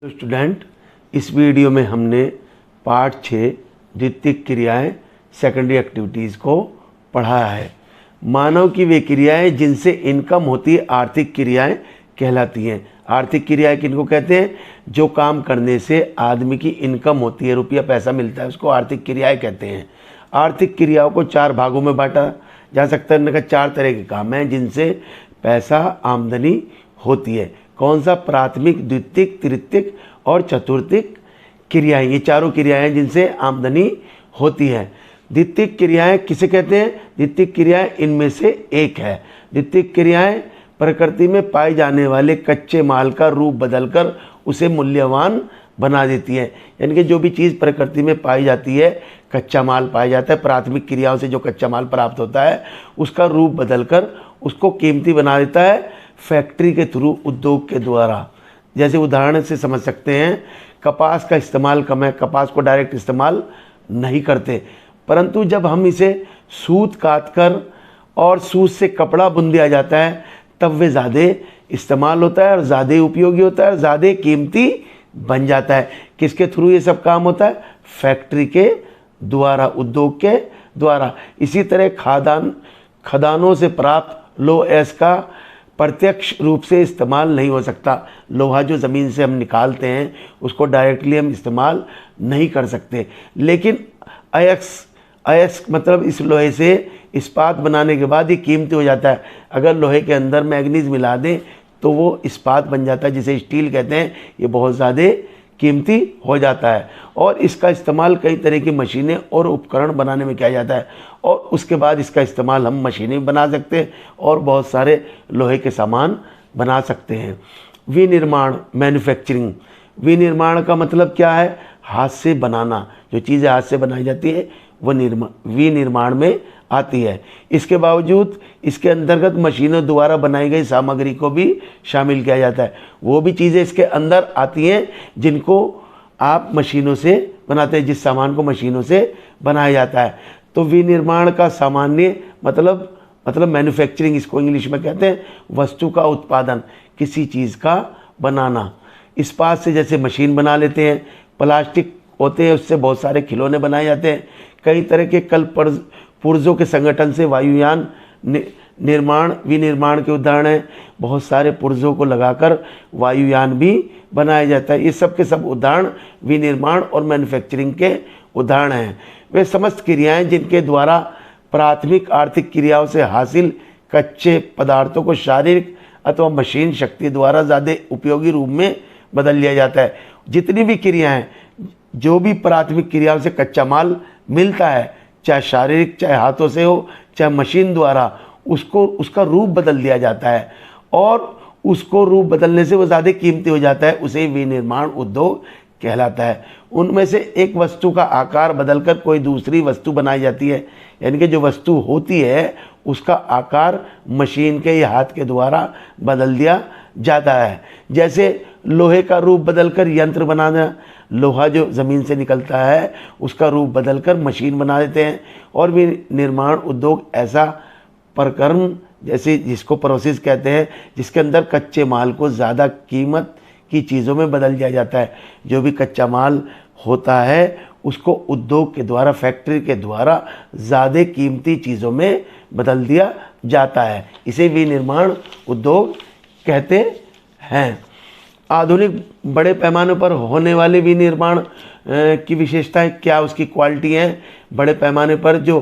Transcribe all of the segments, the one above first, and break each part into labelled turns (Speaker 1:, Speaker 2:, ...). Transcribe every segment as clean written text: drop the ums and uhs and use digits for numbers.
Speaker 1: तो स्टूडेंट, इस वीडियो में हमने पार्ट 6 द्वितीयक क्रियाएं सेकेंडरी एक्टिविटीज़ को पढ़ाया है। मानव की वे क्रियाएं जिनसे इनकम होती है आर्थिक क्रियाएं कहलाती हैं। आर्थिक क्रियाएं किनको कहते हैं? जो काम करने से आदमी की इनकम होती है, रुपया पैसा मिलता है, उसको आर्थिक क्रियाएं कहते हैं। आर्थिक क्रियाओं को 4 भागों में बांटा जा सकता है। इनका 4 तरह के काम हैं जिनसे पैसा आमदनी होती है। कौन सा? प्राथमिक, द्वितीयक, तृतीयक और चतुर्थीक क्रियाएं। ये चारों क्रियाएं जिनसे आमदनी होती है। द्वितीयक क्रियाएं किसे कहते हैं? द्वितीयक क्रियाएं इनमें से एक है। द्वितीयक क्रियाएं प्रकृति में पाए जाने वाले कच्चे माल का रूप बदलकर उसे मूल्यवान बना देती है। यानी कि जो भी चीज़ प्रकृति में पाई जाती है, कच्चा माल पाया जाता है, प्राथमिक क्रियाओं से जो कच्चा माल प्राप्त होता है, उसका रूप बदलकर उसको कीमती बना देता है फैक्ट्री के थ्रू, उद्योग के द्वारा। जैसे उदाहरण से समझ सकते हैं, कपास का इस्तेमाल कम है, कपास को डायरेक्ट इस्तेमाल नहीं करते, परंतु जब हम इसे सूत काट कर और सूत से कपड़ा बुन दिया जाता है, तब वे ज़्यादा इस्तेमाल होता है और ज़्यादा उपयोगी होता है और ज़्यादा कीमती बन जाता है। किसके थ्रू ये सब काम होता है? फैक्ट्री के द्वारा, उद्योग के द्वारा। इसी तरह खदानों से प्राप्त लोह का प्रत्यक्ष रूप से इस्तेमाल नहीं हो सकता। लोहा जो ज़मीन से हम निकालते हैं उसको डायरेक्टली हम इस्तेमाल नहीं कर सकते, लेकिन अयस्क मतलब इस लोहे से इस्पात बनाने के बाद ये कीमती हो जाता है। अगर लोहे के अंदर मैग्नीज मिला दें तो वो इस्पात बन जाता है, जिसे स्टील कहते हैं। ये बहुत ज़्यादा कीमती हो जाता है और इसका इस्तेमाल कई तरह की मशीनें और उपकरण बनाने में किया जाता है और उसके बाद इसका इस्तेमाल हम मशीनें बना सकते हैं और बहुत सारे लोहे के सामान बना सकते हैं। विनिर्माण, मैन्युफैक्चरिंग। विनिर्माण का मतलब क्या है? हाथ से बनाना। जो चीज़ें हाथ से बनाई जाती है वो विनिर्माण में आती है। इसके बावजूद इसके अंतर्गत मशीनों द्वारा बनाई गई सामग्री को भी शामिल किया जाता है। वो भी चीज़ें इसके अंदर आती हैं जिनको आप मशीनों से बनाते हैं, जिस सामान को मशीनों से बनाया जाता है। तो विनिर्माण का सामान्य मतलब मैन्युफैक्चरिंग, इसको इंग्लिश में कहते हैं। वस्तु का उत्पादन, किसी चीज़ का बनाना। इस्पात से जैसे मशीन बना लेते हैं, प्लास्टिक होते हैं उससे बहुत सारे खिलौने बनाए जाते हैं। कई तरह के कल पुर्जों के संगठन से वायुयान विनिर्माण के उदाहरण हैं। बहुत सारे पुर्जों को लगाकर वायुयान भी बनाया जाता है। ये सब के सब उदाहरण विनिर्माण और मैन्युफैक्चरिंग के उदाहरण हैं। वे समस्त क्रियाएं जिनके द्वारा प्राथमिक आर्थिक क्रियाओं से हासिल कच्चे पदार्थों को शारीरिक अथवा मशीन शक्ति द्वारा ज़्यादा उपयोगी रूप में बदल लिया जाता है। जितनी भी क्रियाएं, जो भी प्राथमिक क्रियाओं से कच्चा माल मिलता है, चाहे शारीरिक, चाहे हाथों से हो, चाहे मशीन द्वारा, उसका रूप बदल दिया जाता है और उसको रूप बदलने से वो ज़्यादा कीमती हो जाता है। उसे विनिर्माण उद्योग कहलाता है। उनमें से एक वस्तु का आकार बदलकर कोई दूसरी वस्तु बनाई जाती है। यानी कि जो वस्तु होती है उसका आकार मशीन के या हाथ के द्वारा बदल दिया जाता है। जैसे लोहे का रूप बदलकर यंत्र बनाना। लोहा जो ज़मीन से निकलता है उसका रूप बदलकर मशीन बना देते हैं। और भी निर्माण उद्योग ऐसा प्रक्रम, जैसे जिसको प्रोसेस कहते हैं, जिसके अंदर कच्चे माल को ज़्यादा कीमत की चीज़ों में बदल दिया जाता है। जो भी कच्चा माल होता है उसको उद्योग के द्वारा, फैक्ट्री के द्वारा ज़्यादा कीमती चीज़ों में बदल दिया जाता है। इसे विनिर्माण उद्योग कहते हैं। आधुनिक बड़े पैमाने पर होने वाले विनिर्माण की विशेषताएं क्या, उसकी क्वालिटी हैं? बड़े पैमाने पर जो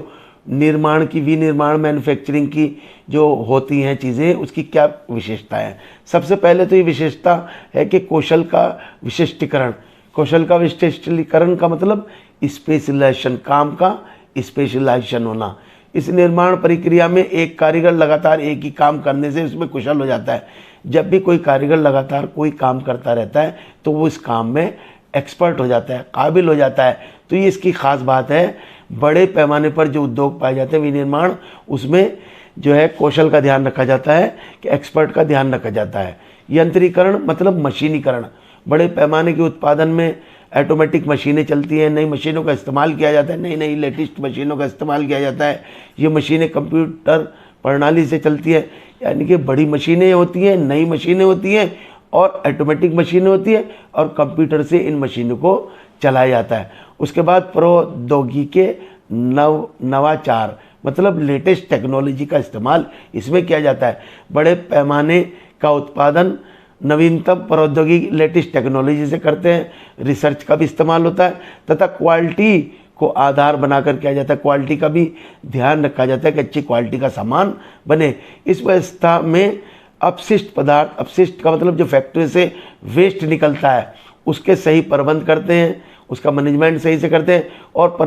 Speaker 1: विनिर्माण मैन्युफैक्चरिंग की जो होती हैं चीज़ें, उसकी क्या विशेषता है? सबसे पहले तो ये विशेषता है कि कौशल का विशिष्टीकरण। कौशल का विशिष्टीकरण का मतलब स्पेशलाइजेशन, काम का स्पेशलाइजेशन होना। इस निर्माण प्रक्रिया में एक कारीगर लगातार एक ही काम करने से उसमें कुशल हो जाता है। जब भी कोई कारीगर लगातार कोई काम करता रहता है तो वो इस काम में एक्सपर्ट हो जाता है, काबिल हो जाता है। तो ये इसकी ख़ास बात है। बड़े पैमाने पर जो उद्योग पाए जाते हैं विनिर्माण, उसमें जो है कौशल का ध्यान रखा जाता है, कि एक्सपर्ट का ध्यान रखा जाता है। यंत्रीकरण मतलब मशीनीकरण। बड़े पैमाने के उत्पादन में ऑटोमेटिक मशीनें चलती हैं, नई मशीनों का इस्तेमाल किया जाता है, नई लेटेस्ट मशीनों का इस्तेमाल किया जाता है। ये मशीनें कंप्यूटर प्रणाली से चलती है, यानी कि बड़ी मशीनें होती हैं, नई मशीनें होती हैं और ऑटोमेटिक मशीनें होती है और कंप्यूटर से इन मशीनों को चलाया जाता है। उसके बाद प्रौद्योगिकी के नवाचार, मतलब लेटेस्ट टेक्नोलॉजी का इस्तेमाल इसमें किया जाता है। बड़े पैमाने का उत्पादन नवीनतम प्रौद्योगिकी लेटेस्ट टेक्नोलॉजी से करते हैं। रिसर्च का भी इस्तेमाल होता है तथा क्वालिटी को आधार बनाकर किया जाता है। क्वालिटी का भी ध्यान रखा जाता है कि अच्छी क्वालिटी का सामान बने। इस व्यवस्था में अपशिष्ट पदार्थ, अपशिष्ट का मतलब जो फैक्ट्री से वेस्ट निकलता है उसके सही प्रबंध करते हैं, उसका मैनेजमेंट सही से करते हैं और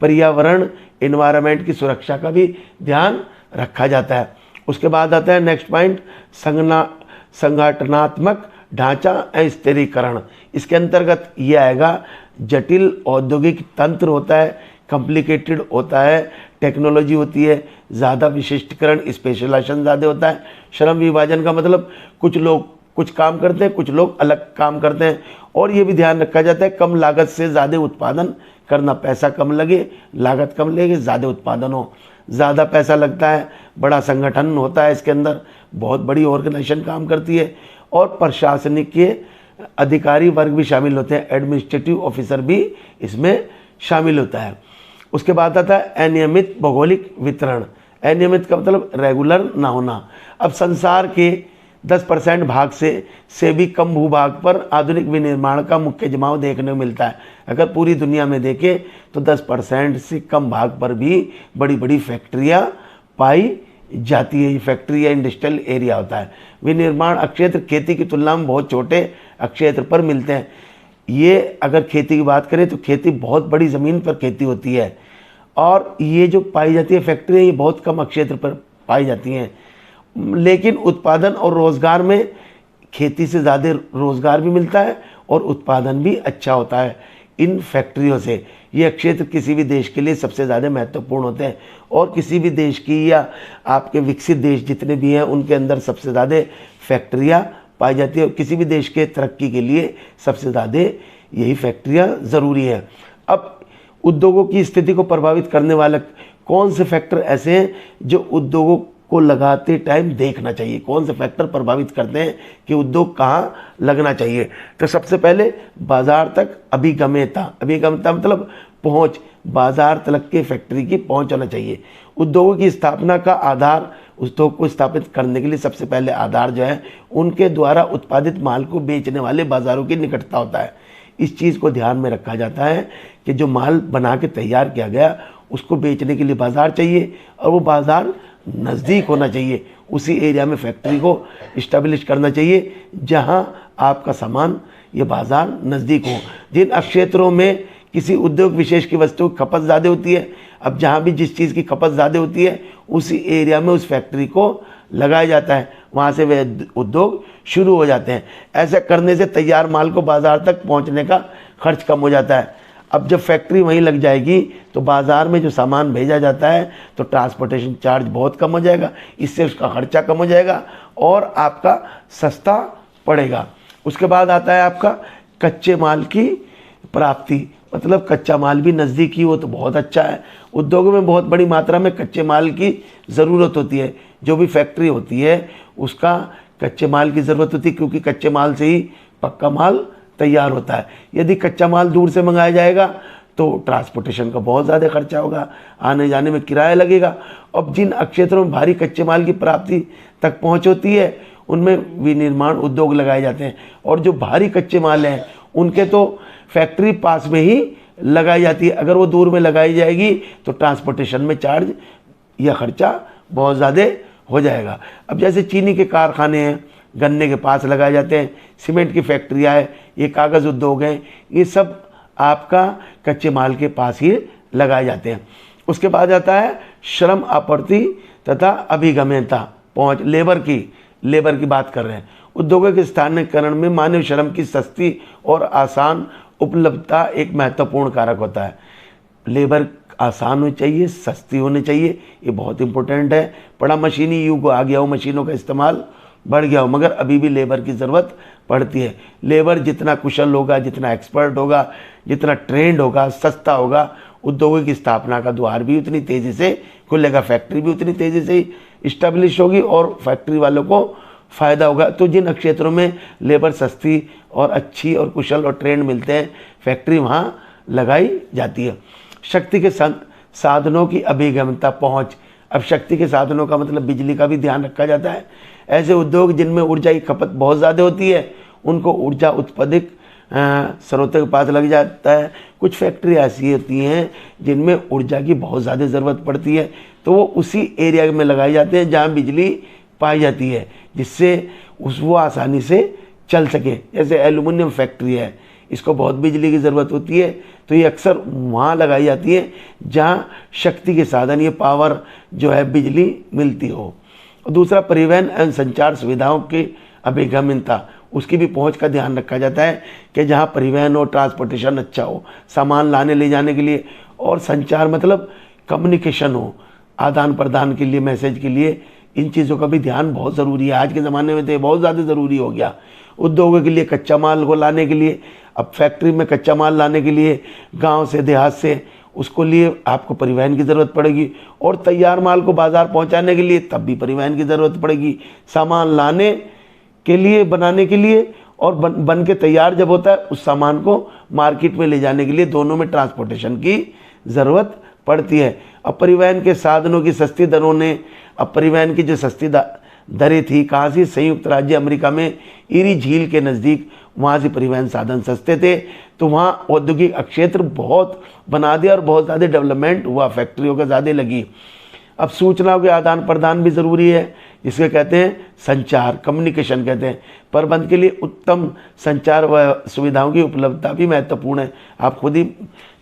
Speaker 1: पर्यावरण एनवायरनमेंट की सुरक्षा का भी ध्यान रखा जाता है। उसके बाद आता है नेक्स्ट पॉइंट, संगठनात्मक ढांचा एवं स्थिरीकरण। इसके अंतर्गत ये आएगा, जटिल औद्योगिक तंत्र होता है, कॉम्प्लिकेटेड होता है, टेक्नोलॉजी होती है, ज़्यादा विशिष्टीकरण स्पेशलाइजेशन ज़्यादा होता है। श्रम विभाजन का मतलब कुछ लोग कुछ काम करते हैं, कुछ लोग अलग काम करते हैं। और ये भी ध्यान रखा जाता है कम लागत से ज़्यादा उत्पादन करना, पैसा कम लगे, लागत कम लगे, ज़्यादा उत्पादन हो। ज़्यादा पैसा लगता है, बड़ा संगठन होता है, इसके अंदर बहुत बड़ी ऑर्गेनाइजेशन काम करती है और प्रशासनिक के अधिकारी वर्ग भी शामिल होते हैं, एडमिनिस्ट्रेटिव ऑफिसर भी इसमें शामिल होता है। उसके बाद आता है अनियमित भौगोलिक वितरण। अनियमित का मतलब रेगुलर ना होना। अब संसार के 10% भाग से भी कम भूभाग पर आधुनिक विनिर्माण का मुख्य जमाव देखने को मिलता है। अगर पूरी दुनिया में देखें तो 10% से कम भाग पर भी बड़ी बड़ी फैक्ट्रियाँ पाई जाती है। ये फैक्ट्री या इंडस्ट्रियल एरिया होता है। विनिर्माण अक्षेत्र खेती की तुलना में बहुत छोटे अक्षेत्र पर मिलते हैं। ये अगर खेती की बात करें तो खेती बहुत बड़ी ज़मीन पर खेती होती है और ये जो पाई जाती है फैक्ट्रियाँ, ये बहुत कम अक्षेत्र पर पाई जाती हैं। लेकिन उत्पादन और रोज़गार में खेती से ज़्यादा रोज़गार भी मिलता है और उत्पादन भी अच्छा होता है इन फैक्ट्रियों से। ये क्षेत्र किसी भी देश के लिए सबसे ज़्यादा महत्वपूर्ण होते हैं और किसी भी देश की या आपके विकसित देश जितने भी हैं उनके अंदर सबसे ज़्यादा फैक्ट्रियाँ पाई जाती है और किसी भी देश के तरक्की के लिए सबसे ज़्यादा यही फैक्ट्रियाँ ज़रूरी है। अब उद्योगों की स्थिति को प्रभावित करने वाले कौन से फैक्टर ऐसे हैं जो उद्योगों को लगाते टाइम देखना चाहिए? कौन से फैक्टर प्रभावित करते हैं कि उद्योग कहाँ लगना चाहिए? तो सबसे पहले बाजार तक अभिगम्यता। अभिगम्यता मतलब पहुँच, बाजार तक के फैक्ट्री की पहुँच होना चाहिए। उद्योगों की स्थापना का आधार, उद्योग को स्थापित करने के लिए सबसे पहले आधार जो है उनके द्वारा उत्पादित माल को बेचने वाले बाज़ारों की निकटता होता है। इस चीज़ को ध्यान में रखा जाता है कि जो माल बना के तैयार किया गया उसको बेचने के लिए बाज़ार चाहिए और वो बाज़ार नज़दीक होना चाहिए। उसी एरिया में फैक्ट्री को इस्टेब्लिश करना चाहिए जहां आपका सामान, ये बाज़ार नज़दीक हो। जिन क्षेत्रों में किसी उद्योग विशेष की वस्तु की खपत ज़्यादा होती है, अब जहां भी जिस चीज़ की खपत ज़्यादा होती है उसी एरिया में उस फैक्ट्री को लगाया जाता है, वहाँ से वे उद्योग शुरू हो जाते हैं। ऐसा करने से तैयार माल को बाज़ार तक पहुँचने का खर्च कम हो जाता है। अब जब फैक्ट्री वहीं लग जाएगी तो बाज़ार में जो सामान भेजा जाता है तो ट्रांसपोर्टेशन चार्ज बहुत कम हो जाएगा, इससे उसका खर्चा कम हो जाएगा और आपका सस्ता पड़ेगा। उसके बाद आता है आपका कच्चे माल की प्राप्ति, मतलब कच्चा माल भी नज़दीक ही हो तो बहुत अच्छा है। उद्योगों में बहुत बड़ी मात्रा में कच्चे माल की ज़रूरत होती है। जो भी फैक्ट्री होती है उसका कच्चे माल की ज़रूरत होती है क्योंकि कच्चे माल से ही पक्का माल तैयार होता है। यदि कच्चा माल दूर से मंगाया जाएगा तो ट्रांसपोर्टेशन का बहुत ज़्यादा खर्चा होगा, आने जाने में किराया लगेगा। अब जिन क्षेत्रों में भारी कच्चे माल की प्राप्ति तक पहुंच होती है उनमें विनिर्माण उद्योग लगाए जाते हैं और जो भारी कच्चे माल हैं उनके तो फैक्ट्री पास में ही लगाई जाती है। अगर वो दूर में लगाई जाएगी तो ट्रांसपोर्टेशन में चार्ज या खर्चा बहुत ज़्यादा हो जाएगा। अब जैसे चीनी के कारखाने हैं, गन्ने के पास लगाए जाते हैं, सीमेंट की फैक्ट्रियाँ है, ये कागज़ उद्योग हैं, ये सब आपका कच्चे माल के पास ही लगाए जाते हैं। उसके बाद आता है श्रम आपूर्ति तथा अभिगम्यता, पहुँच, लेबर की बात कर रहे हैं। उद्योगों के स्थानीयकरण में मानव श्रम की सस्ती और आसान उपलब्धता एक महत्वपूर्ण कारक होता है। लेबर आसान होनी चाहिए, सस्ती होनी चाहिए, ये बहुत इंपॉर्टेंट है। बड़ा मशीनी युग आ गया हो, मशीनों का इस्तेमाल बढ़ गया हो, मगर अभी भी लेबर की ज़रूरत पड़ती है। लेबर जितना कुशल होगा, जितना एक्सपर्ट होगा, जितना ट्रेंड होगा, सस्ता होगा, उद्योगों की स्थापना का द्वार भी उतनी तेज़ी से खुलेगा, फैक्ट्री भी उतनी तेज़ी से इस्टेब्लिश होगी और फैक्ट्री वालों को फ़ायदा होगा। तो जिन क्षेत्रों में लेबर सस्ती और अच्छी और कुशल और ट्रेंड मिलते हैं, फैक्ट्री वहाँ लगाई जाती है। शक्ति के साधनों की अभिगम्यता पहुँच। अब शक्ति के साधनों का मतलब बिजली का भी ध्यान रखा जाता है। ऐसे उद्योग जिनमें ऊर्जा की खपत बहुत ज़्यादा होती है, उनको ऊर्जा उत्पादक स्रोतों के पास लग जाता है। कुछ फैक्ट्री ऐसी होती हैं जिनमें ऊर्जा की बहुत ज़्यादा ज़रूरत पड़ती है, तो वो उसी एरिया में लगाए जाते हैं जहाँ बिजली पाई जाती है, जिससे वो आसानी से चल सके। जैसे एल्युमिनियम फैक्ट्री है, इसको बहुत बिजली की ज़रूरत होती है, तो ये अक्सर वहाँ लगाई जाती है जहाँ शक्ति के साधन, ये पावर जो है, बिजली मिलती हो। और दूसरा, परिवहन एवं संचार सुविधाओं की अभिगम्यता, उसकी भी पहुंच का ध्यान रखा जाता है कि जहां परिवहन हो, ट्रांसपोर्टेशन अच्छा हो, सामान लाने ले जाने के लिए, और संचार मतलब कम्युनिकेशन हो, आदान प्रदान के लिए, मैसेज के लिए, इन चीज़ों का भी ध्यान बहुत ज़रूरी है। आज के ज़माने में तो ये बहुत ज़्यादा ज़रूरी हो गया। उद्योगों के लिए कच्चा माल को लाने के लिए, अब फैक्ट्री में कच्चा माल लाने के लिए गाँव से, देहात से, उसको लिए आपको परिवहन की ज़रूरत पड़ेगी, और तैयार माल को बाज़ार पहुंचाने के लिए तब भी परिवहन की ज़रूरत पड़ेगी। सामान लाने के लिए, बनाने के लिए, और बन के तैयार जब होता है, उस सामान को मार्केट में ले जाने के लिए, दोनों में ट्रांसपोर्टेशन की ज़रूरत पड़ती है। अब परिवहन के साधनों की सस्ती दरों ने, अब परिवहन की जो सस्ती दरें थी, कहाँ से? संयुक्त राज्य अमेरिका में ईरी झील के नज़दीक, वहाँ से परिवहन साधन सस्ते थे, तो वहाँ औद्योगिक क्षेत्र बहुत बना दिया और बहुत ज़्यादा डेवलपमेंट हुआ, फैक्ट्रियों का ज़्यादा लगी। अब सूचनाओं के आदान प्रदान भी ज़रूरी है, जिसके कहते हैं संचार, कम्युनिकेशन कहते हैं। प्रबंध के लिए उत्तम संचार व सुविधाओं की उपलब्धता भी महत्वपूर्ण है। आप खुद ही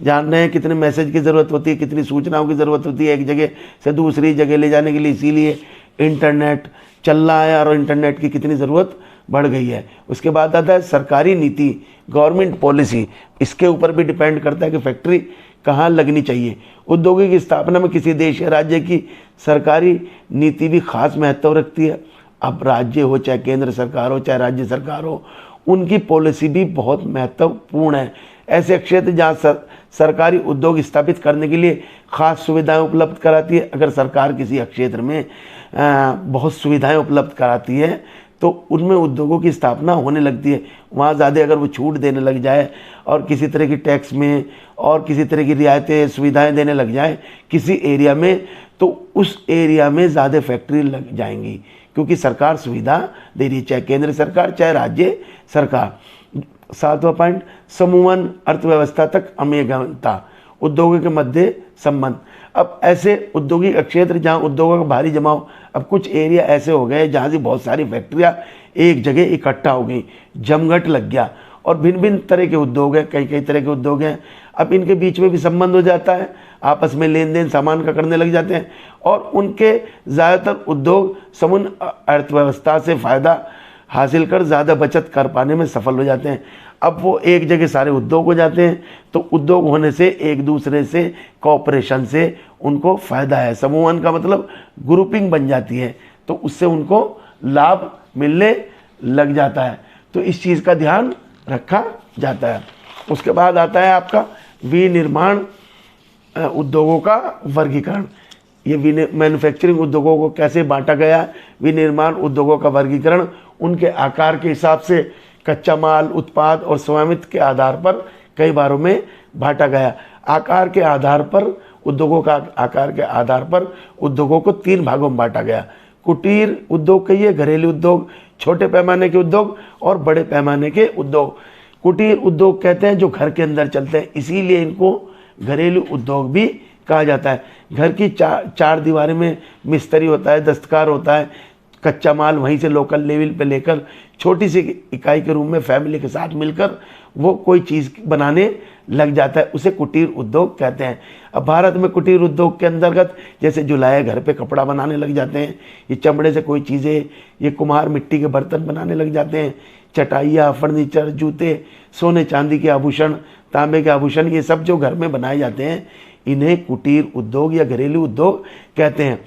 Speaker 1: जान रहे हैं कितने मैसेज की ज़रूरत होती है, कितनी सूचनाओं की ज़रूरत होती है एक जगह से दूसरी जगह ले जाने के लिए। इसीलिए इंटरनेट चल रहा है और इंटरनेट की कितनी ज़रूरत बढ़ गई है। उसके बाद आता है सरकारी नीति, गवर्नमेंट पॉलिसी, इसके ऊपर भी डिपेंड करता है कि फैक्ट्री कहाँ लगनी चाहिए। उद्योगों की स्थापना में किसी देश या राज्य की सरकारी नीति भी खास महत्व रखती है। अब राज्य हो, चाहे केंद्र सरकार हो, चाहे राज्य सरकार हो, उनकी पॉलिसी भी बहुत महत्वपूर्ण है। ऐसे क्षेत्र जहाँ सरकारी उद्योग स्थापित करने के लिए खास सुविधाएं उपलब्ध कराती है। अगर सरकार किसी क्षेत्र में बहुत सुविधाएं उपलब्ध कराती है, तो उनमें उद्योगों की स्थापना होने लगती है। वहाँ ज़्यादा अगर वो छूट देने लग जाए और किसी तरह की टैक्स में और किसी तरह की रियायतें, सुविधाएं देने लग जाए किसी एरिया में, तो उस एरिया में ज़्यादा फैक्ट्री लग जाएंगी, क्योंकि सरकार सुविधा दे रही है, चाहे केंद्र सरकार, चाहे राज्य सरकार। 7वां पॉइंट, समूहन अर्थव्यवस्था तक अमेगमता, उद्योगों के मध्य संबंध। अब ऐसे औद्योगिक क्षेत्र जहाँ उद्योगों का भारी जमाव, अब कुछ एरिया ऐसे हो गए जहाँ से बहुत सारी फैक्ट्रियाँ एक जगह इकट्ठा हो गई, जमघट लग गया, और भिन्न भिन्न तरह के उद्योग हैं, कई कई तरह के उद्योग हैं। अब इनके बीच में भी संबंध हो जाता है, आपस में लेन देन सामान का करने लग जाते हैं, और उनके ज़्यादातर उद्योग समूह अर्थव्यवस्था से फ़ायदा हासिल कर ज़्यादा बचत कर पाने में सफल हो जाते हैं। अब वो एक जगह सारे उद्योग हो जाते हैं, तो उद्योग होने से एक दूसरे से कोऑपरेशन से उनको फ़ायदा है। समूहन का मतलब ग्रुपिंग बन जाती है, तो उससे उनको लाभ मिलने लग जाता है। तो इस चीज़ का ध्यान रखा जाता है। उसके बाद आता है आपका विनिर्माण उद्योगों का वर्गीकरण। ये मैन्युफैक्चरिंग उद्योगों को कैसे बांटा गया? विनिर्माण उद्योगों का वर्गीकरण उनके आकार के हिसाब से कच्चा माल, उत्पाद और स्वामित्व के आधार पर कई बारों में बांटा गया। आकार के आधार पर, उद्योगों का आकार के आधार पर उद्योगों को 3 भागों में बांटा गया। कुटीर उद्योग कहिए, घरेलू उद्योग, छोटे पैमाने के उद्योग और बड़े पैमाने के उद्योग। कुटीर उद्योग कहते हैं जो घर के अंदर चलते हैं, इसीलिए इनको घरेलू उद्योग भी कहा जाता है। घर की चार दीवारी में मिस्त्री होता है, दस्तकार होता है, कच्चा माल वहीं से लोकल लेवल पे लेकर छोटी सी इकाई के रूप में फैमिली के साथ मिलकर वो कोई चीज़ बनाने लग जाता है, उसे कुटीर उद्योग कहते हैं। अब भारत में कुटीर उद्योग के अंतर्गत जैसे जुलाहे घर पे कपड़ा बनाने लग जाते हैं, ये चमड़े से कोई चीज़ें, ये कुम्हार मिट्टी के बर्तन बनाने लग जाते हैं, चटाइयाँ, फर्नीचर, जूते, सोने चांदी के आभूषण, तांबे के आभूषण, ये सब जो घर में बनाए जाते हैं, इन्हें कुटीर उद्योग या घरेलू उद्योग कहते हैं।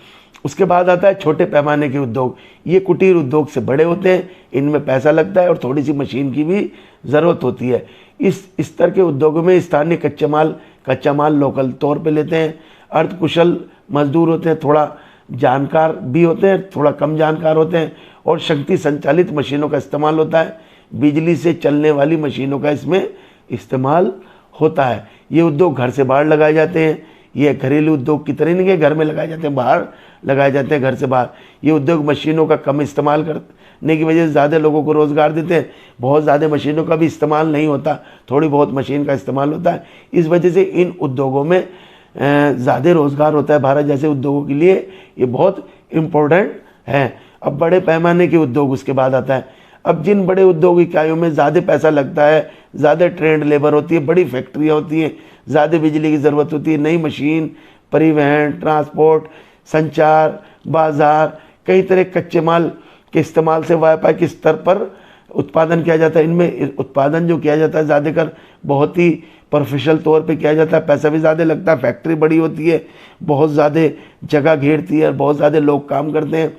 Speaker 1: उसके बाद आता है छोटे पैमाने के उद्योग। ये कुटीर उद्योग से बड़े होते हैं, इनमें पैसा लगता है और थोड़ी सी मशीन की भी ज़रूरत होती है। इस स्तर के उद्योगों में स्थानीय कच्चा माल लोकल तौर पे लेते हैं। अर्धकुशल मजदूर होते हैं, थोड़ा जानकार भी होते हैं, थोड़ा कम जानकार होते हैं, और शक्ति संचालित मशीनों का इस्तेमाल होता है। बिजली से चलने वाली मशीनों का इसमें इस्तेमाल होता है। ये उद्योग घर से बाहर लगाए जाते हैं। ये घरेलू उद्योग की तरह नहीं कि घर में लगाए जाते हैं, बाहर लगाए जाते हैं, घर से बाहर। ये उद्योग मशीनों का कम इस्तेमाल करने की वजह से ज़्यादा लोगों को रोज़गार देते हैं। बहुत ज़्यादा मशीनों का भी इस्तेमाल नहीं होता, थोड़ी बहुत मशीन का इस्तेमाल होता है। इस वजह से इन उद्योगों में ज़्यादा रोज़गार होता है। भारत जैसे उद्योगों के लिए ये बहुत इम्पोर्टेंट है। अब बड़े पैमाने के उद्योग उसके बाद आता है। अब जिन बड़े उद्योग इकाइयों में ज़्यादा पैसा लगता है, ज़्यादा ट्रेंड लेबर होती है, बड़ी फैक्ट्रियाँ होती हैं, ज़्यादा बिजली की ज़रूरत होती है, नई मशीन, परिवहन, ट्रांसपोर्ट, संचार, बाज़ार, कई तरह कच्चे माल के इस्तेमाल से व्यापार के स्तर पर उत्पादन किया जाता है। इनमें उत्पादन जो किया जाता है ज़्यादातर बहुत ही प्रोफेशनल तौर पे किया जाता है। पैसा भी ज़्यादा लगता है, फैक्ट्री बड़ी होती है, बहुत ज़्यादा जगह घेरती है, बहुत ज़्यादा लोग काम करते हैं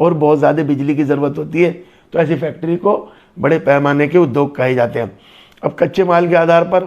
Speaker 1: और बहुत ज़्यादा बिजली की ज़रूरत होती है। तो ऐसी फैक्ट्री को बड़े पैमाने के उद्योग कहे जाते हैं। अब कच्चे माल के आधार पर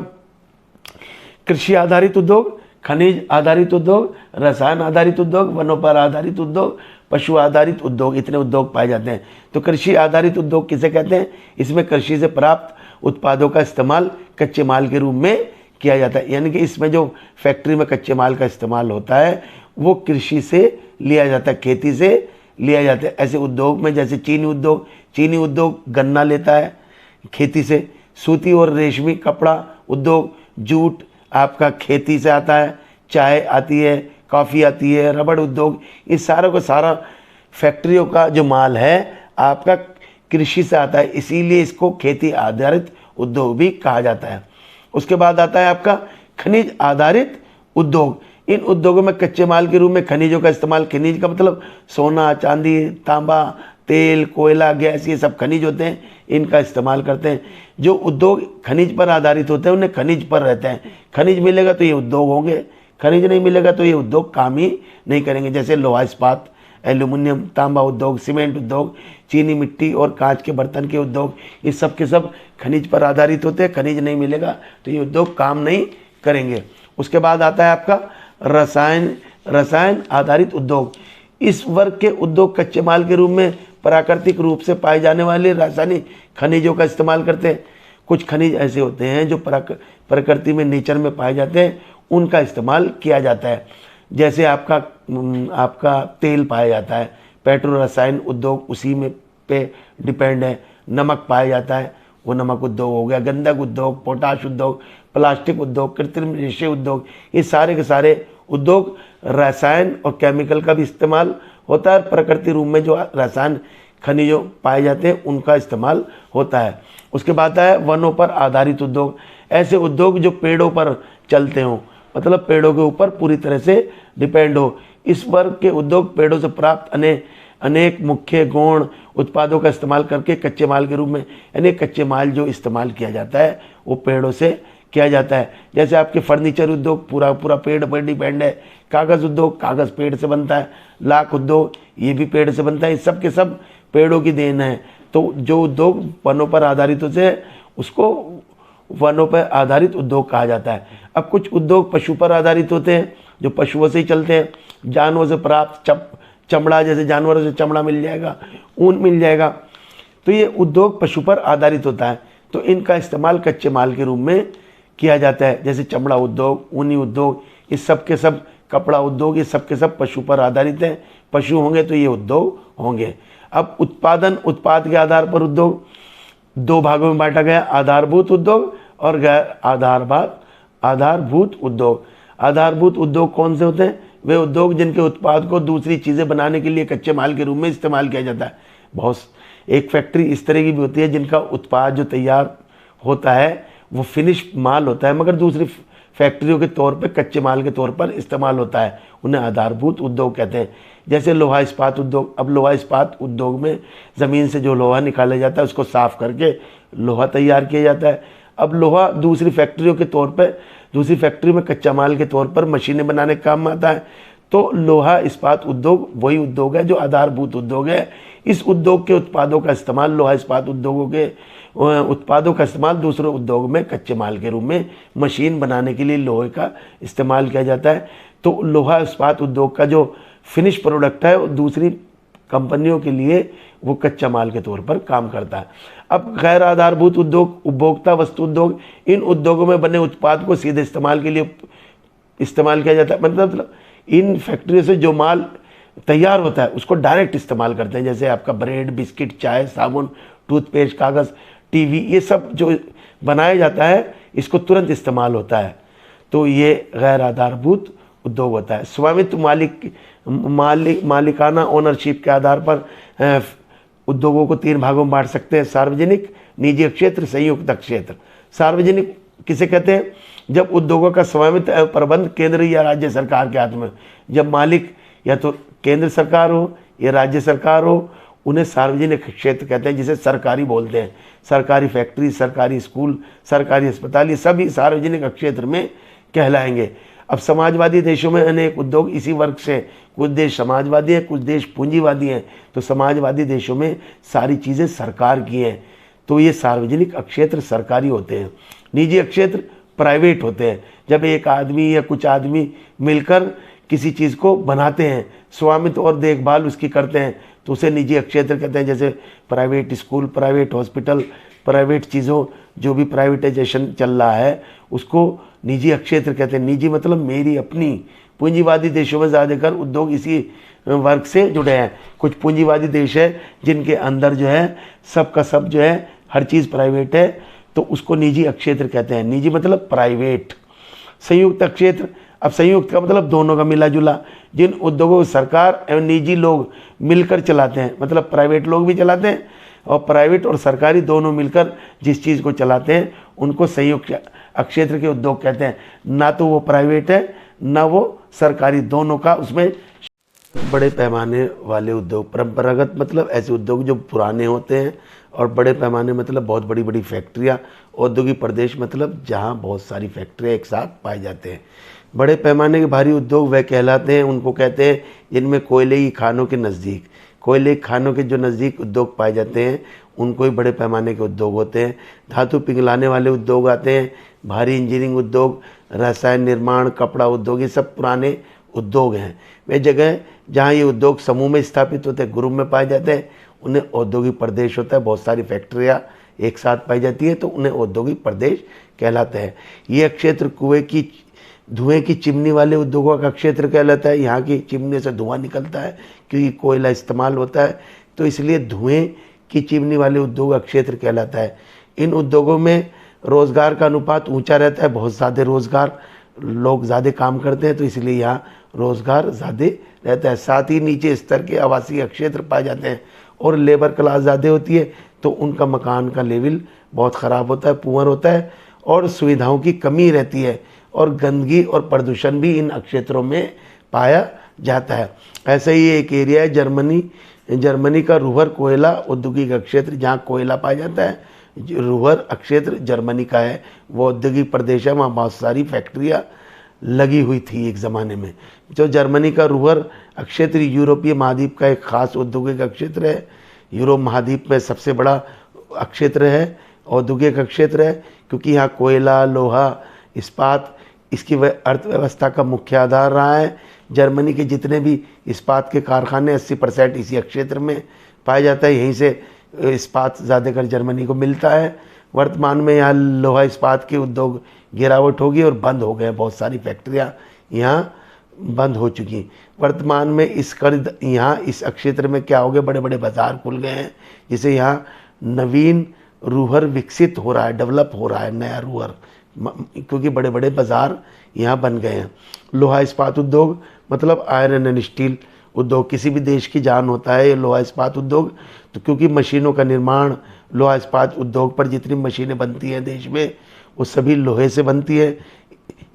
Speaker 1: कृषि आधारित उद्योग, खनिज आधारित उद्योग, रसायन आधारित उद्योग, वनों पर आधारित उद्योग, पशु आधारित उद्योग, इतने उद्योग पाए जाते हैं। तो कृषि आधारित उद्योग किसे कहते हैं? इसमें कृषि से प्राप्त उत्पादों का इस्तेमाल कच्चे माल के रूप में किया जाता है। यानी कि इसमें जो फैक्ट्री में कच्चे माल का इस्तेमाल होता है वो कृषि से लिया जाता है, खेती से लिया जाता है। ऐसे उद्योग में जैसे चीनी उद्योग गन्ना लेता है खेती से। सूती और रेशमी कपड़ा उद्योग, जूट आपका खेती से आता है, चाय आती है, कॉफ़ी आती है, रबड़ उद्योग, इस सारा का सारा फैक्ट्रियों का जो माल है आपका कृषि से आता है, इसीलिए इसको खेती आधारित उद्योग भी कहा जाता है। उसके बाद आता है आपका खनिज आधारित उद्योग। इन उद्योगों में कच्चे माल के रूप में खनिजों का इस्तेमाल, खनिज का मतलब सोना, चांदी, तांबा, तेल, कोयला, गैस, ये सब खनिज होते हैं, इनका इस्तेमाल करते हैं। जो उद्योग खनिज पर आधारित होते हैं उन्हें खनिज पर रहते हैं। खनिज मिलेगा तो ये उद्योग होंगे, खनिज नहीं मिलेगा तो ये उद्योग काम ही नहीं करेंगे। जैसे लोहा इस्पात, एल्यूमिनियम, तांबा उद्योग, सीमेंट उद्योग, चीनी मिट्टी और कांच के बर्तन के उद्योग, ये सब के सब खनिज पर आधारित होते हैं। खनिज नहीं मिलेगा तो ये उद्योग काम नहीं करेंगे। उसके बाद आता है आपका रसायन आधारित उद्योग। इस वर्ग के उद्योग कच्चे माल के रूप में प्राकृतिक रूप से पाए जाने वाले रासायनिक खनिजों का इस्तेमाल करते हैं। कुछ खनिज ऐसे होते हैं जो प्रकृति में, नेचर में पाए जाते हैं, उनका इस्तेमाल किया जाता है। जैसे आपका तेल पाया जाता है, पेट्रो रसायन उद्योग उसी में पे डिपेंड है। नमक पाया जाता है, वो नमक उद्योग हो गया। गंधक उद्योग, पोटाश उद्योग, प्लास्टिक उद्योग, कृत्रिम रेशे उद्योग, ये सारे के सारे उद्योग रसायन और केमिकल का भी इस्तेमाल होता है। प्रकृति रूप में जो रसायन खनिजों पाए जाते हैं उनका इस्तेमाल होता है। उसके बाद है वनों पर आधारित उद्योग। ऐसे उद्योग जो पेड़ों पर चलते हों, मतलब पेड़ों के ऊपर पूरी तरह से डिपेंड हो। इस वर्ग के उद्योग पेड़ों से प्राप्त अनेक मुख्य गौण उत्पादों का इस्तेमाल करके कच्चे माल के रूप में, यानी कच्चे माल जो इस्तेमाल किया जाता है वो पेड़ों से किया जाता है। जैसे आपके फर्नीचर उद्योग पूरा पेड़ पर डिपेंड है। कागज़ उद्योग, कागज़ पेड़ से बनता है। लाख उद्योग, ये भी पेड़ से बनता है। ये सब के सब पेड़ों की देन है। तो जो उद्योग वनों पर आधारित होते हैं उसको वनों पर आधारित उद्योग कहा जाता है। अब कुछ उद्योग पशु पर आधारित होते हैं, जो पशुओं से ही चलते हैं। जानवरों से प्राप्त चमड़ा, जैसे जानवरों से चमड़ा मिल जाएगा, ऊन मिल जाएगा, तो ये उद्योग पशु पर आधारित होता है। तो इनका इस्तेमाल कच्चे माल के रूप में किया जाता है। जैसे चमड़ा उद्योग, ऊनी उद्योग, ये सब के सब, कपड़ा उद्योग, ये सब के सब पशु पर आधारित हैं। पशु होंगे तो ये उद्योग होंगे। अब उत्पाद के आधार पर उद्योग दो भागों में बांटा गया, आधारभूत उद्योग और गैर आधारभूत उद्योग। आधारभूत उद्योग कौन से होते हैं? वे उद्योग जिनके उत्पाद को दूसरी चीज़ें बनाने के लिए कच्चे माल के रूप में इस्तेमाल किया जाता है। एक फैक्ट्री इस तरह की भी होती है जिनका उत्पाद जो तैयार होता है वो फिनिश माल होता है, मगर दूसरी फैक्ट्रियों के तौर पे कच्चे माल के तौर पर इस्तेमाल होता है। उन्हें आधारभूत उद्योग कहते हैं। जैसे लोहा इस्पात उद्योग। अब लोहा इस्पात उद्योग में ज़मीन से जो लोहा निकाला जाता है उसको साफ़ करके लोहा तैयार किया जाता है। अब लोहा दूसरी फैक्ट्रियों के तौर पर, दूसरी फैक्ट्री में कच्चा माल के तौर पर मशीनें बनाने का काम आता है। तो लोहा इस्पात उद्योग वही उद्योग है जो आधारभूत उद्योग है। इस उद्योग के उत्पादों का इस्तेमाल, लोहा इस्पात उद्योगों के उत्पादों का इस्तेमाल दूसरे उद्योग में कच्चे माल के रूप में मशीन बनाने के लिए लोहे का इस्तेमाल किया जाता है। तो लोहा इस्पात उद्योग का जो फिनिश प्रोडक्ट है वो दूसरी कंपनियों के लिए वो कच्चा माल के तौर पर काम करता है। अब गैर आधारभूत उद्योग, उपभोक्ता वस्तु उद्योग, इन उद्योगों में बने उत्पाद को सीधे इस्तेमाल के लिए इस्तेमाल किया जाता है। मतलब इन फैक्ट्रियों से जो माल तैयार होता है उसको डायरेक्ट इस्तेमाल करते हैं, जैसे आपका ब्रेड, बिस्किट, चाय, साबुन, टूथपेस्ट, कागज़, टीवी, ये सब जो बनाया जाता है इसको तुरंत इस्तेमाल होता है। तो ये गैर आधारभूत उद्योग होता है। स्वामित्व मालिकाना ओनरशिप के आधार पर उद्योगों को 3 भागों में बांट सकते हैं: सार्वजनिक, निजी क्षेत्र, संयुक्त क्षेत्र। सार्वजनिक किसे कहते हैं? जब उद्योगों का स्वामित्व प्रबंध केंद्र या राज्य सरकार के हाथ में, जब मालिक या तो केंद्र सरकार हो या राज्य सरकार हो, उन्हें सार्वजनिक क्षेत्र कहते हैं, जिसे सरकारी बोलते हैं। सरकारी फैक्ट्री, सरकारी स्कूल, सरकारी अस्पताल, ये सभी सार्वजनिक क्षेत्र में कहलाएंगे। अब समाजवादी देशों में अनेक उद्योग इसी वर्ग से, कुछ देश समाजवादी हैं, कुछ देश पूंजीवादी हैं। तो समाजवादी देशों में सारी चीज़ें सरकार की हैं, तो ये सार्वजनिक क्षेत्र सरकारी होते हैं। निजी क्षेत्र प्राइवेट होते हैं। जब एक आदमी या कुछ आदमी मिलकर किसी चीज़ को बनाते हैं, स्वामित्व और देखभाल उसकी करते हैं, तो उसे निजी क्षेत्र कहते हैं। जैसे private school, private hospital, private चीज़ों, जो भी प्राइवेटाइजेशन चल रहा है उसको निजी क्षेत्र कहते हैं। निजी मतलब मेरी अपनी। पूंजीवादी देशों में ज़्यादातर उद्योग इसी वर्ग से जुड़े हैं। कुछ पूंजीवादी देश है जिनके अंदर जो है सब का सब जो है हर चीज़ प्राइवेट है, तो उसको निजी क्षेत्र कहते हैं। निजी मतलब प्राइवेट। संयुक्त क्षेत्र, अब संयुक्त का मतलब दोनों का मिला जुला। जिन उद्योगों को सरकार एवं निजी लोग मिलकर चलाते हैं, मतलब प्राइवेट लोग भी चलाते हैं और प्राइवेट और सरकारी दोनों मिलकर जिस चीज़ को चलाते हैं उनको संयुक्त क्षेत्र के उद्योग कहते हैं। ना तो वो प्राइवेट है ना वो सरकारी, दोनों का उसमें। बड़े पैमाने वाले उद्योग, परंपरागत मतलब ऐसे उद्योग जो पुराने होते हैं, और बड़े पैमाने मतलब बहुत बड़ी बड़ी फैक्ट्रियाँ। औद्योगिक प्रदेश मतलब जहाँ बहुत सारी फैक्ट्रियाँ एक साथ पाए जाते हैं। बड़े पैमाने के भारी उद्योग वह कहलाते हैं, उनको कहते हैं जिनमें कोयले की खानों के नज़दीक, कोयले की खानों के जो नज़दीक उद्योग पाए जाते हैं उनको ही बड़े पैमाने के उद्योग होते हैं। धातु पिघलाने वाले उद्योग आते हैं, भारी इंजीनियरिंग उद्योग, रसायन निर्माण, कपड़ा उद्योग, ये सब पुराने उद्योग हैं। वे जगह जहाँ ये उद्योग समूह में स्थापित होते हैं, ग्रुप में पाए जाते हैं, उन्हें औद्योगिक प्रदेश होता है। बहुत सारी फैक्ट्रियाँ एक साथ पाई जाती है तो उन्हें औद्योगिक प्रदेश कहलाते हैं। ये क्षेत्र धुएं की चिमनी वाले उद्योगों का क्षेत्र कहलाता है। यहाँ की चिमनी से धुआं निकलता है क्योंकि कोयला इस्तेमाल होता है, तो इसलिए धुएं की चिमनी वाले उद्योग का क्षेत्र कहलाता है। इन उद्योगों में रोज़गार का अनुपात ऊंचा रहता है, बहुत ज़्यादा रोज़गार, लोग ज़्यादा काम करते हैं, तो इसलिए यहाँ रोज़गार ज़्यादा रहता है। साथ ही नीचे स्तर के आवासीय क्षेत्र पाए जाते हैं और लेबर क्लास ज़्यादा होती है, तो उनका मकान का लेवल बहुत ख़राब होता है, पुअर होता है, और सुविधाओं की कमी रहती है, और गंदगी और प्रदूषण भी इन क्षेत्रों में पाया जाता है। ऐसा ही एक एरिया है जर्मनी का रूवर कोयला औद्योगिक क्षेत्र, जहाँ कोयला पाया जाता है। रूवर क्षेत्र जर्मनी का है, वो औद्योगिक प्रदेश है, वहाँ बहुत सारी फैक्ट्रियाँ लगी हुई थी एक ज़माने में। जो जर्मनी का रूवर क्षेत्र यूरोपीय महाद्वीप का एक खास औद्योगिक क्षेत्र है। यूरोप महाद्वीप में सबसे बड़ा क्षेत्र है, औद्योगिक क्षेत्र है, क्योंकि यहाँ कोयला, लोहा, इस्पात, इसकी अर्थव्यवस्था का मुख्य आधार रहा है। जर्मनी के जितने भी इस्पात के कारखाने 80% इसी क्षेत्र में पाया जाता है, यहीं से इस्पात ज़्यादातर जर्मनी को मिलता है। वर्तमान में यहाँ लोहा इस्पात के उद्योग गिरावट होगी और बंद हो गए, बहुत सारी फैक्ट्रियाँ यहाँ बंद हो चुकी। वर्तमान में यहाँ इस क्षेत्र में क्या हो गया, बड़े बड़े बाज़ार खुल गए हैं, जिसे यहाँ नवीन रूहर विकसित हो रहा है, डेवलप हो रहा है नया रूहर, क्योंकि बड़े बड़े बाज़ार यहाँ बन गए हैं। लोहा इस्पात उद्योग मतलब आयरन एंड स्टील उद्योग, किसी भी देश की जान होता है ये लोहा इस्पात उद्योग, तो क्योंकि मशीनों का निर्माण लोहा इस्पात उद्योग पर जितनी मशीनें बनती हैं देश में वो सभी लोहे से बनती है।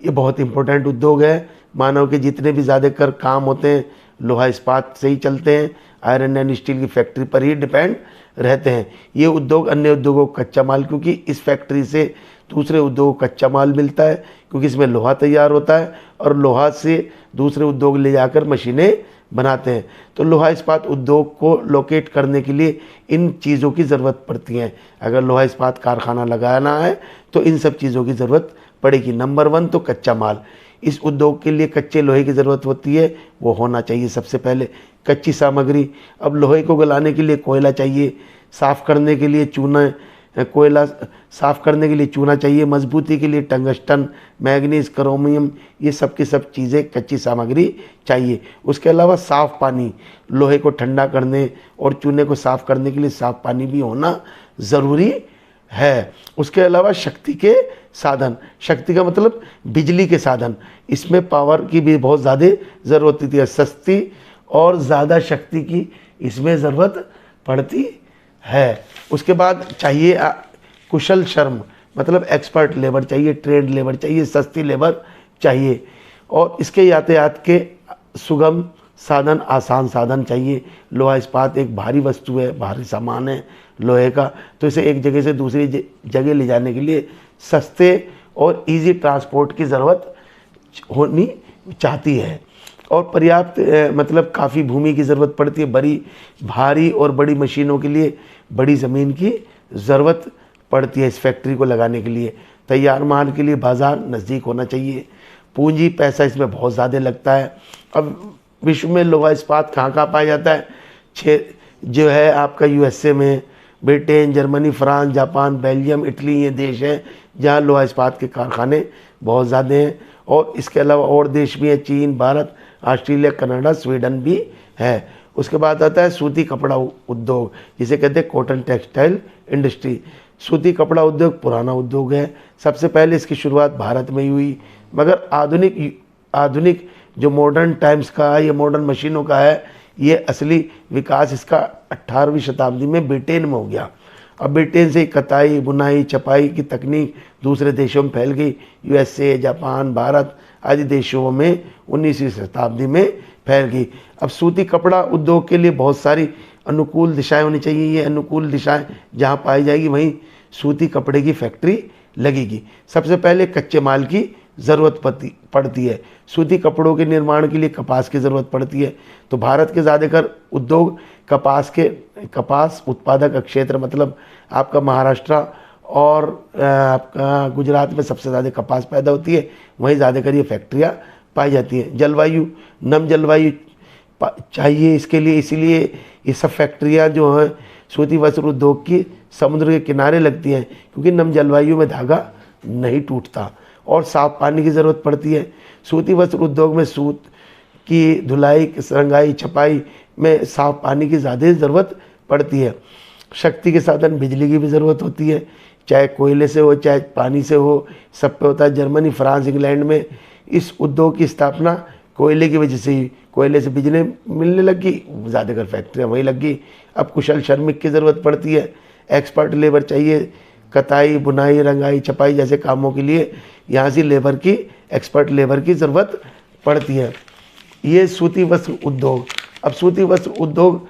Speaker 1: ये बहुत इम्पोर्टेंट उद्योग है। मानव के जितने भी ज़्यादातर काम होते हैं लोहा इस्पात से ही चलते हैं, आयरन एंड स्टील की फैक्ट्री पर ही डिपेंड रहते हैं। ये उद्योग अन्य उद्योगों को कच्चा माल, क्योंकि इस फैक्ट्री से दूसरे उद्योग को कच्चा माल मिलता है, क्योंकि इसमें लोहा तैयार होता है और लोहा से दूसरे उद्योग ले जाकर मशीनें बनाते हैं। तो लोहा इस्पात उद्योग को लोकेट करने के लिए इन चीज़ों की ज़रूरत पड़ती है। अगर लोहा इस्पात कारखाना लगाना है तो इन सब चीज़ों की ज़रूरत पड़ेगी। नंबर 1 तो कच्चा माल। इस उद्योग के लिए कच्चे लोहे की ज़रूरत होती है, वो होना चाहिए सबसे पहले। कच्ची सामग्री, अब लोहे को गलाने के लिए कोयला चाहिए, साफ़ करने के लिए चूना, कोयला साफ़ करने के लिए चूना चाहिए, मजबूती के लिए टंगस्टन, मैग्नीज, क्रोमियम, ये सब की सब चीज़ें कच्ची सामग्री चाहिए। उसके अलावा साफ़ पानी, लोहे को ठंडा करने और चूने को साफ़ करने के लिए साफ़ पानी भी होना ज़रूरी है। उसके अलावा शक्ति के साधन, शक्ति का मतलब बिजली के साधन, इसमें पावर की भी बहुत ज़्यादा ज़रूरत होती है। सस्ती और ज़्यादा शक्ति की इसमें ज़रूरत पड़ती है। उसके बाद चाहिए कुशल श्रम, मतलब एक्सपर्ट लेबर चाहिए, ट्रेंड लेबर चाहिए, सस्ती लेबर चाहिए। और इसके यातायात के सुगम साधन, आसान साधन चाहिए। लोहा इस्पात एक भारी वस्तु है, भारी सामान है लोहे का, तो इसे एक जगह से दूसरी जगह ले जाने के लिए सस्ते और इजी ट्रांसपोर्ट की ज़रूरत होनी चाहती है। और पर्याप्त मतलब काफ़ी भूमि की ज़रूरत पड़ती है। बड़ी भारी और बड़ी मशीनों के लिए बड़ी ज़मीन की ज़रूरत पड़ती है इस फैक्ट्री को लगाने के लिए। तैयार माल के लिए बाज़ार नज़दीक होना चाहिए। पूंजी पैसा इसमें बहुत ज़्यादा लगता है। अब विश्व में लोहा इस्पात कहाँ कहाँ पाया जाता है? जो है आपका यूएसए में, Britain, Germany, France, Japan, Belgium, Italy, ये देश हैं जहाँ लोहा इस्पात के कारखाने बहुत ज़्यादा हैं। और इसके अलावा और देश भी हैं, चीन, भारत, ऑस्ट्रेलिया, कनाडा, स्वीडन भी है। उसके बाद आता है सूती कपड़ा उद्योग, जिसे कहते हैं कॉटन टेक्सटाइल इंडस्ट्री। सूती कपड़ा उद्योग पुराना उद्योग है। सबसे पहले इसकी शुरुआत भारत में ही हुई, मगर आधुनिक जो मॉडर्न टाइम्स का है, ये मॉडर्न मशीनों का है, ये असली विकास इसका 18वीं शताब्दी में ब्रिटेन में हो गया। अब ब्रिटेन से कताई, बुनाई, छपाई की तकनीक दूसरे देशों में फैल गई। यूएसए, जापान, भारत आदि देशों में 19वीं शताब्दी में फैल गई। अब सूती कपड़ा उद्योग के लिए बहुत सारी अनुकूल दिशाएं होनी चाहिए। ये अनुकूल दिशाएं जहाँ पाई जाएगी वहीं सूती कपड़े की फैक्ट्री लगेगी। सबसे पहले कच्चे माल की ज़रूरत पड़ती है। सूती कपड़ों के निर्माण के लिए कपास की ज़रूरत पड़ती है। तो भारत के ज़्यादातर उद्योग कपास उत्पादक क्षेत्र, मतलब आपका महाराष्ट्र और आपका गुजरात में सबसे ज़्यादा कपास पैदा होती है, वहीं ज़्यादातर ये फैक्ट्रियाँ पाई जाती हैं। जलवायु, नम जलवायु चाहिए इसके लिए, इसीलिए ये सब फैक्ट्रियाँ जो हैं सूती वस्त्र उद्योग की समुद्र के किनारे लगती हैं, क्योंकि नम जलवायु में धागा नहीं टूटता। और साफ पानी की ज़रूरत पड़ती है। सूती वस्त्र उद्योग में सूत की धुलाई, रंगाई, छपाई में साफ पानी की ज़्यादा ज़रूरत पड़ती है। शक्ति के साधन, बिजली की भी ज़रूरत होती है, चाहे कोयले से हो चाहे पानी से हो, सब पे होता है। जर्मनी, फ्रांस, इंग्लैंड में इस उद्योग की स्थापना कोयले की वजह से ही, कोयले से बिजली मिलने लगी, ज़्यादातर फैक्ट्रियाँ वहीं लग गई। अब कुशल श्रमिक की ज़रूरत पड़ती है, एक्सपर्ट लेबर चाहिए। कताई, बुनाई, रंगाई, छपाई जैसे कामों के लिए यहाँ से लेबर की, एक्सपर्ट लेबर की ज़रूरत पड़ती है। ये सूती वस्त्र उद्योग। अब सूती वस्त्र उद्योग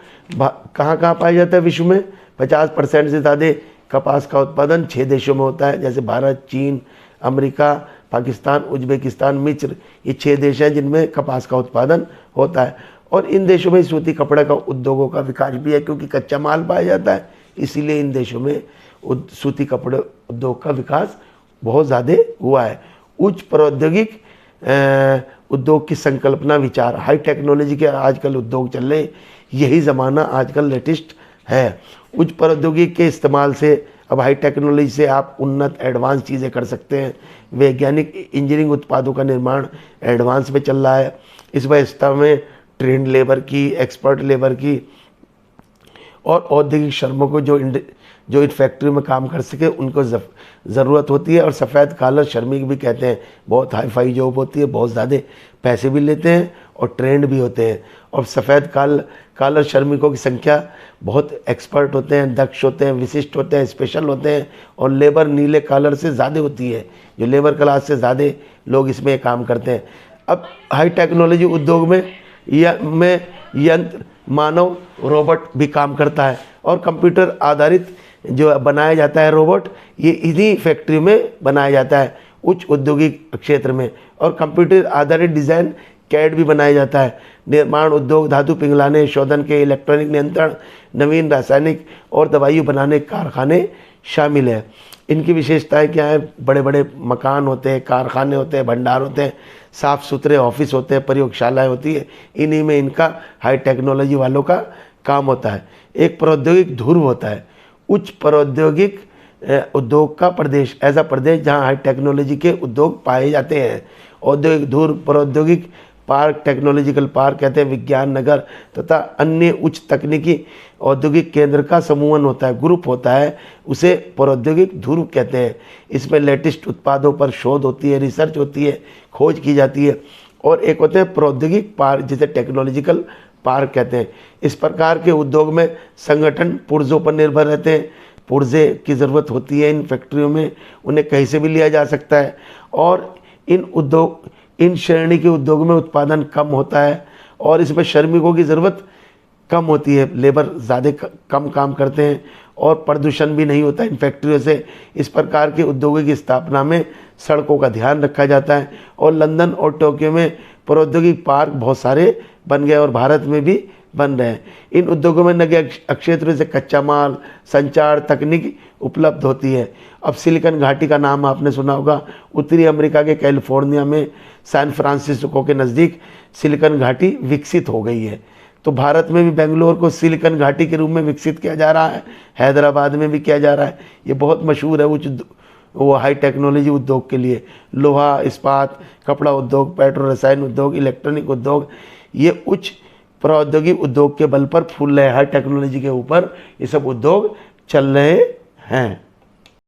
Speaker 1: कहाँ कहाँ पाया जाता है विश्व में? 50% से ज़्यादा कपास का उत्पादन 6 देशों में होता है, जैसे भारत, चीन, अमेरिका, पाकिस्तान, उज्बेकिस्तान, मिस्र। ये 6 देश हैं जिनमें कपास का उत्पादन होता है। और इन देशों में सूती कपड़े का उद्योगों का विकास भी है, क्योंकि कच्चा माल पाया जाता है, इसीलिए इन देशों में सूती कपड़े उद्योग का विकास बहुत ज़्यादा हुआ है। उच्च प्रौद्योगिक उद्योग की संकल्पना, विचार, हाई टेक्नोलॉजी के आजकल उद्योग चल रहे हैं, यही ज़माना आजकल लेटेस्ट है। उच्च प्रौद्योगिकी के इस्तेमाल से, अब हाई टेक्नोलॉजी से आप उन्नत एडवांस चीज़ें कर सकते हैं। वैज्ञानिक इंजीनियरिंग उत्पादों का निर्माण एडवांस में चल रहा है। इस व्यवस्था में ट्रेंड लेबर की, एक्सपर्ट लेबर की और औद्योगिक श्रमिकों को जो इस फैक्ट्री में काम कर सके उनको ज़रूरत होती है। और सफ़ेद कालर श्रमिक भी कहते हैं, बहुत हाई फाई जॉब होती है, बहुत ज़्यादा पैसे भी लेते हैं और ट्रेंड भी होते हैं। और सफ़ेद कालर श्रमिकों की संख्या बहुत एक्सपर्ट होते हैं, दक्ष होते हैं, विशिष्ट होते हैं, स्पेशल होते हैं। और लेबर नीले कालर से ज़्यादा होती है, जो लेबर क्लास से ज़्यादा लोग इसमें काम करते हैं। अब हाई टेक्नोलॉजी उद्योग में यंत्र, मानव, रोबोट भी काम करता है। और कंप्यूटर आधारित जो बनाया जाता है रोबोट, ये इन्हीं फैक्ट्री में बनाया जाता है, उच्च औद्योगिक क्षेत्र में। और कंप्यूटर आधारित डिज़ाइन कैड भी बनाया जाता है। निर्माण उद्योग, धातु पिघलाने, शोधन के, इलेक्ट्रॉनिक नियंत्रण, नवीन रासायनिक और दवाइयाँ बनाने के कारखाने शामिल है। इनकी विशेषताएं क्या है? बड़े बड़े मकान होते हैं, कारखाने होते हैं, भंडार होते हैं, साफ़ सुथरे ऑफिस होते हैं, प्रयोगशालाएं होती है। इन्हीं में इनका हाई टेक्नोलॉजी वालों का काम होता है। एक प्रौद्योगिक ध्रुव होता है, उच्च प्रौद्योगिक उद्योग का प्रदेश, ऐसा प्रदेश जहां हाई टेक्नोलॉजी के उद्योग पाए जाते हैं। औद्योगिक ध्रुव, प्रौद्योगिक पार्क, टेक्नोलॉजिकल पार्क कहते हैं, विज्ञान नगर तथा अन्य उच्च तकनीकी औद्योगिक केंद्र का समूहन होता है, ग्रुप होता है, उसे प्रौद्योगिक ध्रुव कहते हैं। इसमें लेटेस्ट उत्पादों पर शोध होती है, रिसर्च होती है, खोज की जाती है। और एक होते हैं प्रौद्योगिक पार्क, जिसे टेक्नोलॉजिकल पार्क कहते हैं। इस प्रकार के उद्योग में संगठन पुर्जों पर निर्भर रहते हैं। पुर्जे की ज़रूरत होती है इन फैक्ट्रियों में, उन्हें कहीं से भी लिया जा सकता है। और इन श्रेणी के उद्योग में उत्पादन कम होता है और इसमें श्रमिकों की ज़रूरत कम होती है, लेबर ज़्यादा कम काम करते हैं और प्रदूषण भी नहीं होता इन फैक्ट्रियों से। इस प्रकार के उद्योगों की स्थापना में सड़कों का ध्यान रखा जाता है। और लंदन और टोक्यो में प्रौद्योगिक पार्क बहुत सारे बन गए और भारत में भी बन रहे हैं। इन उद्योगों में नए क्षेत्रों से कच्चा माल, संचार तकनीक उपलब्ध होती है। अब सिलिकॉन घाटी का नाम आपने सुना होगा। उत्तरी अमेरिका के कैलिफोर्निया में सैन फ्रांसिस्को के नज़दीक सिलिकॉन घाटी विकसित हो गई है। तो भारत में भी बेंगलोर को सिलिकॉन घाटी के रूप में विकसित किया जा रहा है, हैदराबाद में भी किया जा रहा है। ये बहुत मशहूर है वो हाई टेक्नोलॉजी उद्योग के लिए। लोहा, इस्पात, कपड़ा उद्योग, पेट्रो रसायन उद्योग, इलेक्ट्रॉनिक उद्योग, ये उच्च प्रौद्योगिक उद्योग के बल पर फूल रहे हैं। हाई टेक्नोलॉजी के ऊपर ये सब उद्योग चल रहे हैं।